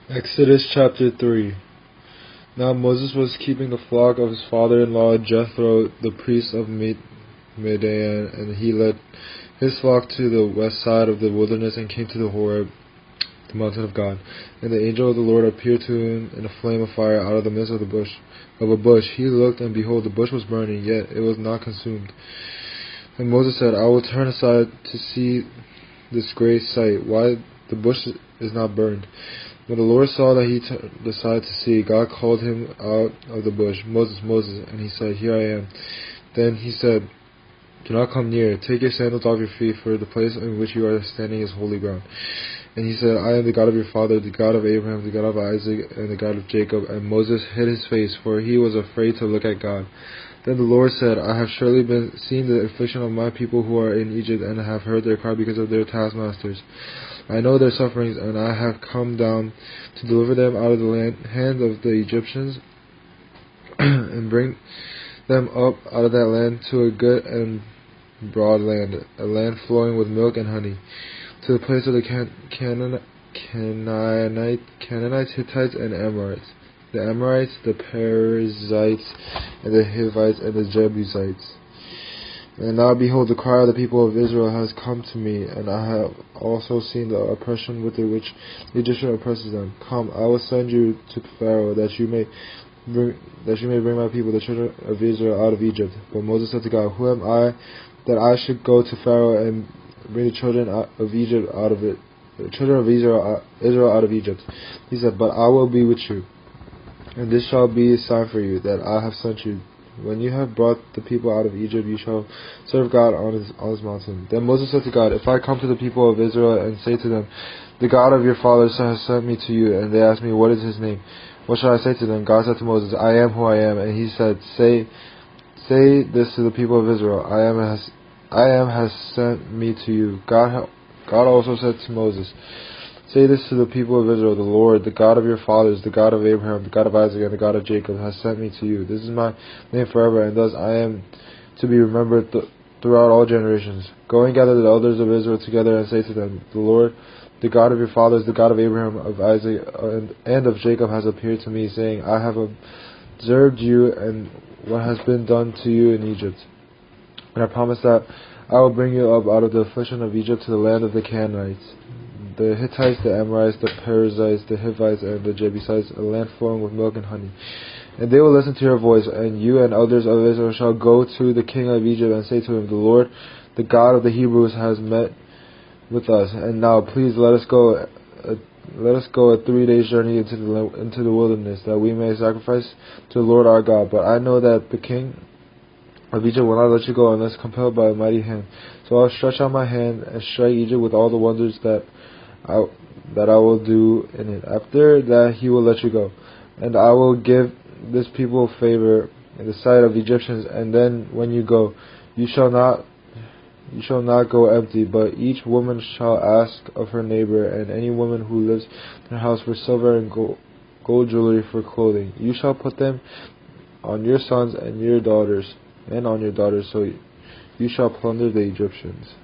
Exodus chapter 3. Now Moses was keeping the flock of his father-in-law Jethro, the priest of Midian, and he led his flock to the west side of the wilderness and came to the Horeb, the mountain of God. And the angel of the Lord appeared to him in a flame of fire out of the midst of a bush. He looked, and behold, the bush was burning, yet it was not consumed. And Moses said, I will turn aside to see this great sight, why the bush is not burned. When the Lord saw that he turned aside to see, God called him out of the bush, Moses, Moses, and he said, Here I am. Then he said, Do not come near. Take your sandals off your feet, for the place in which you are standing is holy ground. And he said, I am the God of your father, the God of Abraham, the God of Isaac, and the God of Jacob. And Moses hid his face, for he was afraid to look at God. Then the Lord said, I have surely seen the affliction of my people who are in Egypt, and have heard their cry because of their taskmasters. I know their sufferings, and I have come down to deliver them out of the hand of the Egyptians, and bring them up out of that land to a good and broad land, a land flowing with milk and honey, to the place of the Canaanites, Hittites, and Amorites, the Amorites, the Perizzites, and the Hivites, and the Jebusites. And now behold, the cry of the people of Israel has come to me, and I have also seen the oppression with which the Egyptian oppresses them. Come, I will send you to Pharaoh, that you may bring my people, the children of Israel, out of Egypt. But Moses said to God, Who am I that I should go to Pharaoh and bring the children of Egypt out of it, the children of Israel out of Egypt? He said, But I will be with you, and this shall be a sign for you that I have sent you. When you have brought the people out of Egypt, you shall serve God on his mountain. Then Moses said to God, If I come to the people of Israel and say to them, The God of your fathers has sent me to you, and they ask me, What is his name? What shall I say to them? God said to Moses, I am who I am. And he said, Say this to the people of Israel, I am has sent me to you. God also said to Moses, Say this to the people of Israel, the Lord, the God of your fathers, the God of Abraham, the God of Isaac, and the God of Jacob, has sent me to you. This is my name forever, and thus I am to be remembered throughout all generations. Go and gather the elders of Israel together and say to them, The Lord, the God of your fathers, the God of Abraham, of Isaac, and of Jacob, has appeared to me, saying, I have observed you and what has been done to you in Egypt. And I promise that I will bring you up out of the affliction of Egypt to the land of the Canaanites, the Hittites, the Amorites, the Perizzites, the Hivites, and the Jebusites, a land flowing with milk and honey. And they will listen to your voice, and you and elders of Israel shall go to the king of Egypt and say to him, The Lord, the God of the Hebrews, has met with us. And now, please let us go a 3 days journey into the wilderness, that we may sacrifice to the Lord our God. But I know that the king of Egypt will not let you go unless compelled by a mighty hand. So I will stretch out my hand and strike Egypt with all the wonders that I will do in it. After that he will let you go, and I will give this people favor in the sight of the Egyptians. And then when you go, you shall not go empty, but each woman shall ask of her neighbor, and any woman who lives in her house, for silver and gold jewelry for clothing. You shall put them on your sons and your daughters, so you shall plunder the Egyptians.